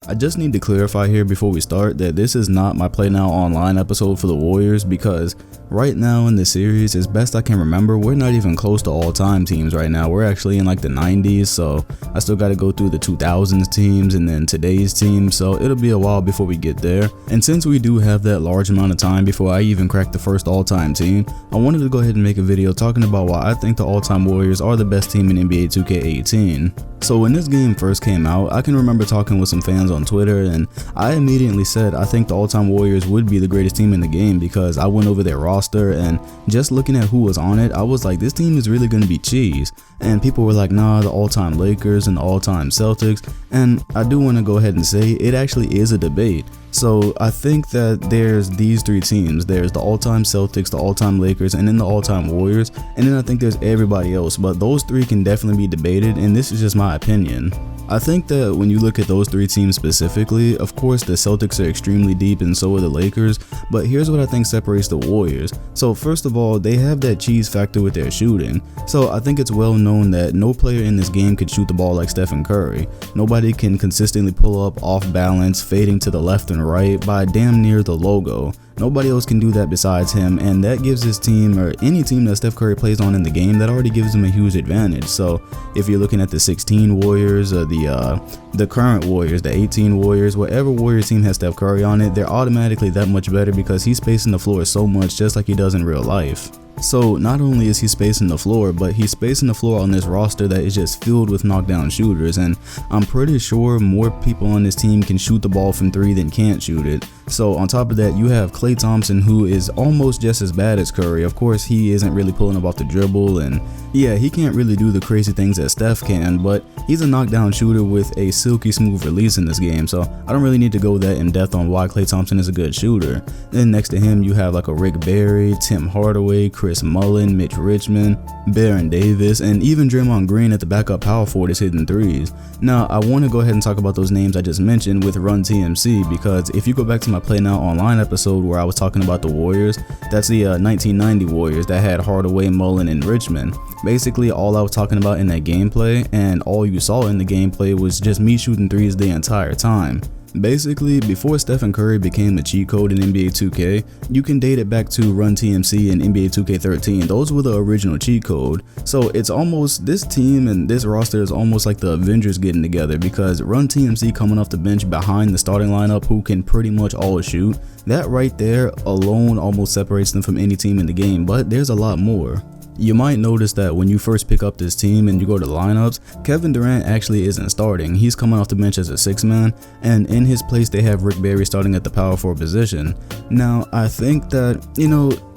I just need to clarify here before we start that this is not my Play Now Online episode for the Warriors, because right now in the series, as best I can remember, we're not even close to all-time teams right now. We're actually in like the 90s, so I still got to go through the 2000s teams and then today's team, so it'll be a while before we get there. And since we do have that large amount of time before I even crack the first all-time team, I wanted to go ahead and make a video talking about why I think the all-time Warriors are the best team in NBA 2K18. So when this game first came out, I can remember talking with some fans on Twitter, and I immediately said I think the all-time Warriors would be the greatest team in the game because I went over their roster, and just looking at who was on it, I was like, this team is really going to be cheese. And people were like, nah, the all-time Lakers and the all-time Celtics, and I do want to go ahead and say it actually is a debate. So I think that there's these three teams. There's the all-time Celtics, the all-time Lakers, and then the all-time Warriors, and then I think there's everybody else, but those three can definitely be debated, and this is just my opinion. I think that when you look at those three teams specifically, of course the Celtics are extremely deep and so are the Lakers, but here's what I think separates the Warriors. So first of all, they have that cheese factor with their shooting. So I think it's well known that no player in this game could shoot the ball like Stephen Curry. Nobody can consistently pull up off balance, fading to the left and right by damn near the logo. Nobody else can do that besides him, and that gives his team, or any team that Steph Curry plays on in the game, that already gives him a huge advantage. So if you're looking at the 16 Warriors or the current Warriors, the 18 Warriors, whatever Warriors team has Steph Curry on it, they're automatically that much better because he's spacing the floor so much, just like he does in real life. So not only is he spacing the floor, but he's spacing the floor on this roster that is just filled with knockdown shooters, and I'm pretty sure more people on this team can shoot the ball from three than can't shoot it. So on top of that, you have Klay Thompson, who is almost just as bad as Curry. Of course, he isn't really pulling up off the dribble, and yeah, he can't really do the crazy things that Steph can, but he's a knockdown shooter with a silky smooth release in this game, so I don't really need to go that in depth on why Klay Thompson is a good shooter. Then next to him, you have like a Rick Barry, Tim Hardaway, Chris Mullin, Mitch Richmond, Baron Davis, and even Draymond Green at the backup power forward is hitting threes. Now, I want to go ahead and talk about those names I just mentioned with Run TMC, because if you go back to my Play Now Online episode where I was talking about the Warriors, that's the 1990 Warriors that had Hardaway, Mullin, and Richmond. Basically, all I was talking about in that gameplay, and all you saw in the gameplay, was just me shooting threes the entire time. Basically, before Stephen Curry became a cheat code in NBA 2K, you can date it back to Run TMC and NBA 2K13. Those were the original cheat code. So it's almost, this team and this roster is almost like the Avengers getting together, because Run TMC coming off the bench behind the starting lineup who can pretty much all shoot, that right there alone almost separates them from any team in the game, but there's a lot more. You might notice that when you first pick up this team and you go to lineups, Kevin Durant actually isn't starting. He's coming off the bench as a six man, and in his place they have Rick Barry starting at the power forward position. Now, I think that,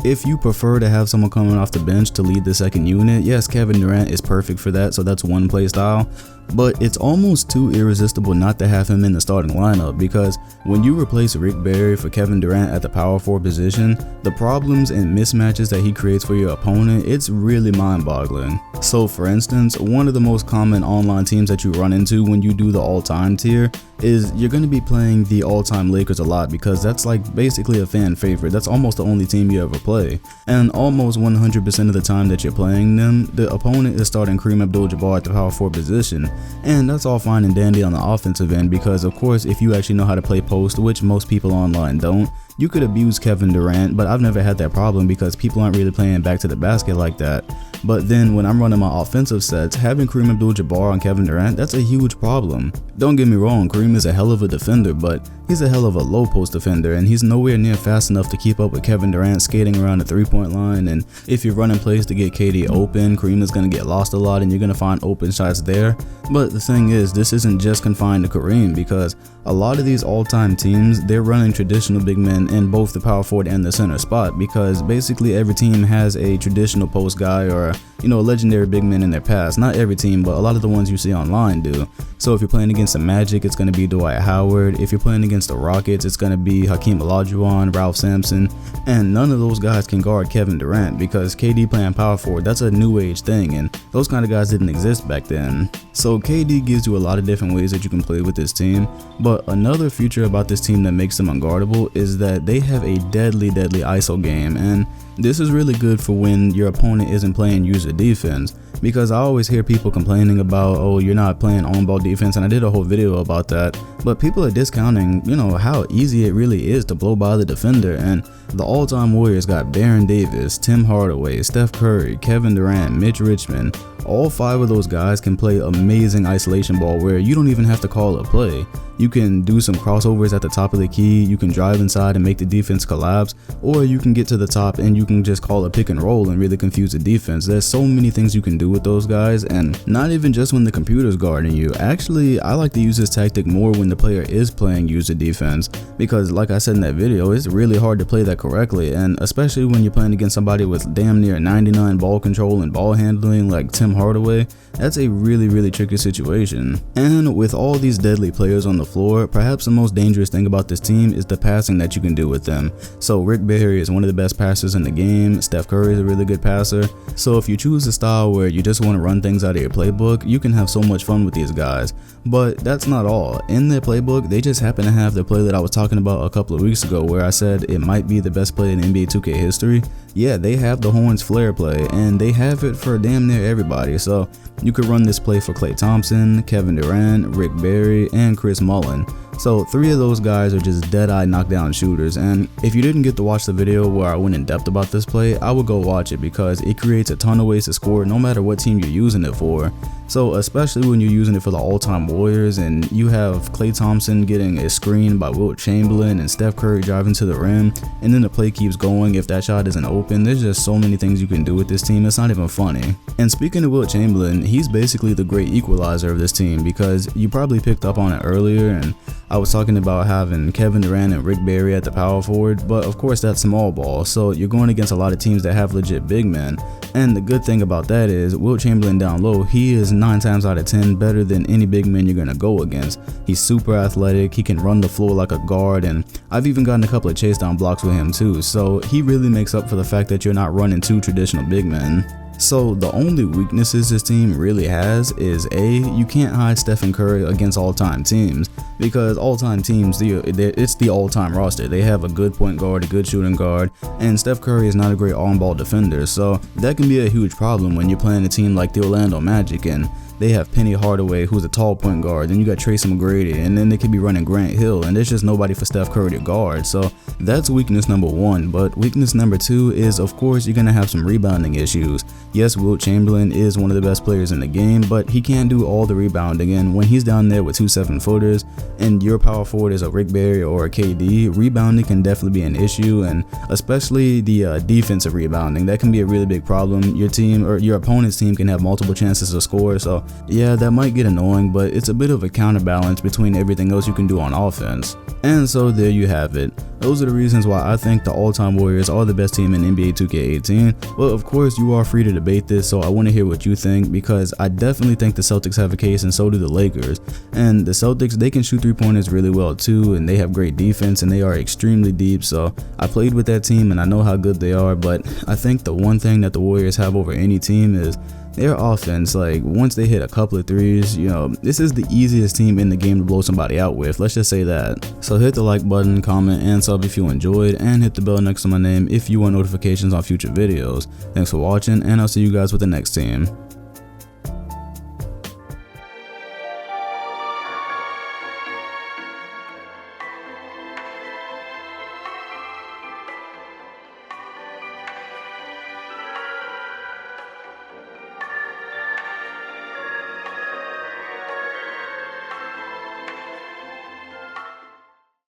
if you prefer to have someone coming off the bench to lead the second unit, yes, Kevin Durant is perfect for that, so that's one play style. But it's almost too irresistible not to have him in the starting lineup, because when you replace Rick Barry for Kevin Durant at the power forward position, the problems and mismatches that he creates for your opponent, it's really mind-boggling. So for instance, one of the most common online teams that you run into when you do the all-time tier is you're going to be playing the all-time Lakers a lot, because that's like basically a fan favorite. That's almost the only team you ever play, and almost 100% of the time that you're playing them, the opponent is starting Kareem Abdul-Jabbar at the power forward position. And that's all fine and dandy on the offensive end, because of course if you actually know how to play post, which most people online don't, you could abuse Kevin Durant, but I've never had that problem because people aren't really playing back to the basket like that. But then when I'm running my offensive sets, having Kareem Abdul-Jabbar on Kevin Durant, that's a huge problem. Don't get me wrong, Kareem is a hell of a defender, but he's a hell of a low post defender, and he's nowhere near fast enough to keep up with Kevin Durant skating around the three-point line. And if you're running plays to get KD open, Kareem is going to get lost a lot and you're going to find open shots there. But the thing is, this isn't just confined to Kareem, because a lot of these all-time teams, they're running traditional big men in both the power forward and the center spot, because basically every team has a traditional post guy or a legendary big man in their past. Not every team, but a lot of the ones you see online do. So if you're playing against the Magic, it's going to be Dwight Howard. If you're playing against the Rockets, it's going to be Hakeem Olajuwon, Ralph Sampson, and none of those guys can guard Kevin Durant, because KD playing power forward, that's a new age thing, and those kind of guys didn't exist back then. So KD gives you a lot of different ways that you can play with this team, but another feature about this team that makes them unguardable is that they have a deadly ISO game, and This is really good for when your opponent isn't playing user defense, because I always hear people complaining about, oh, you're not playing on-ball defense, and I did a whole video about that, but people are discounting, how easy it really is to blow by the defender. And the all-time Warriors got Baron Davis, Tim Hardaway, Steph Curry, Kevin Durant, Mitch Richmond. All 5 of those guys can play amazing isolation ball where you don't even have to call a play. You can do some crossovers at the top of the key, you can drive inside and make the defense collapse, or you can get to the top and you can just call a pick and roll and really confuse the defense. There's so many things you can do with those guys, and not even just when the computer's guarding you. Actually, I like to use this tactic more when the player is playing user defense, because like I said in that video, it's really hard to play that correctly, and especially when you're playing against somebody with damn near 99 ball control and ball handling like Tim Hardaway. That's a really tricky situation. And with all these deadly players on the floor, perhaps the most dangerous thing about this team is the passing that you can do with them. So Rick Barry is one of the best passers in the game, Steph Curry is a really good passer. So if you choose a style where you just want to run things out of your playbook, you can have so much fun with these guys. But that's not all. In their playbook, they just happen to have the play that I was talking about a couple of weeks ago where I said it might be the best play in NBA 2K history. Yeah, they have the Horns flare play, and they have it for damn near everybody. So you could run this play for Klay Thompson, Kevin Durant, Rick Barry, and Chris Mullin. So 3 of those guys are just dead-eye knockdown shooters, and if you didn't get to watch the video where I went in depth about this play, I would go watch it because it creates a ton of ways to score no matter what team you're using it for. So especially when you're using it for the all-time Warriors and you have Klay Thompson getting a screen by Wilt Chamberlain and Steph Curry driving to the rim, and then the play keeps going if that shot isn't open. There's just so many things you can do with this team, it's not even funny. And speaking of Wilt Chamberlain, he's basically the great equalizer of this team, because you probably picked up on it earlier, and I was talking about having Kevin Durant and Rick Barry at the power forward, but of course that's small ball, so you're going against a lot of teams that have legit big men. And the good thing about that is Wilt Chamberlain down low, he is 9 times out of 10 better than any big man you're gonna go against. He's super athletic, he can run the floor like a guard, and I've even gotten a couple of chase down blocks with him too, so he really makes up for the fact that you're not running 2 traditional big men. So the only weaknesses this team really has is you can't hide Stephen Curry against all-time teams, because all-time teams, it's the all-time roster. They have a good point guard, a good shooting guard, and Steph Curry is not a great on-ball defender, so that can be a huge problem when you're playing a team like the Orlando Magic, and they have Penny Hardaway, who's a tall point guard, then you got Tracy McGrady, and then they could be running Grant Hill, and there's just nobody for Steph Curry to guard. So that's weakness number 1. But weakness number 2 is, of course, you're gonna have some rebounding issues. Yes, Wilt Chamberlain is one of the best players in the game, but he can't do all the rebounding, and when he's down there with 2 7-footers and your power forward is a Rick Barry or a KD, rebounding can definitely be an issue, and especially the defensive rebounding. That can be a really big problem. Your team or your opponent's team can have multiple chances to score, so yeah, that might get annoying, but it's a bit of a counterbalance between everything else you can do on offense. And so there you have it. Those are the reasons why I think the all-time Warriors are the best team in NBA 2K18. But of course, you are free to debate this, so I want to hear what you think, because I definitely think the Celtics have a case, and so do the Lakers. And the Celtics, they can shoot 3-pointers really well too, and they have great defense, and they are extremely deep. So I played with that team, and I know how good they are, but I think the one thing that the Warriors have over any team is their offense. Like, once they hit a couple of threes, this is the easiest team in the game to blow somebody out with, let's just say that. So hit the like button, comment, and sub if you enjoyed, and hit the bell next to my name if you want notifications on future videos. Thanks for watching, and I'll see you guys with the next team.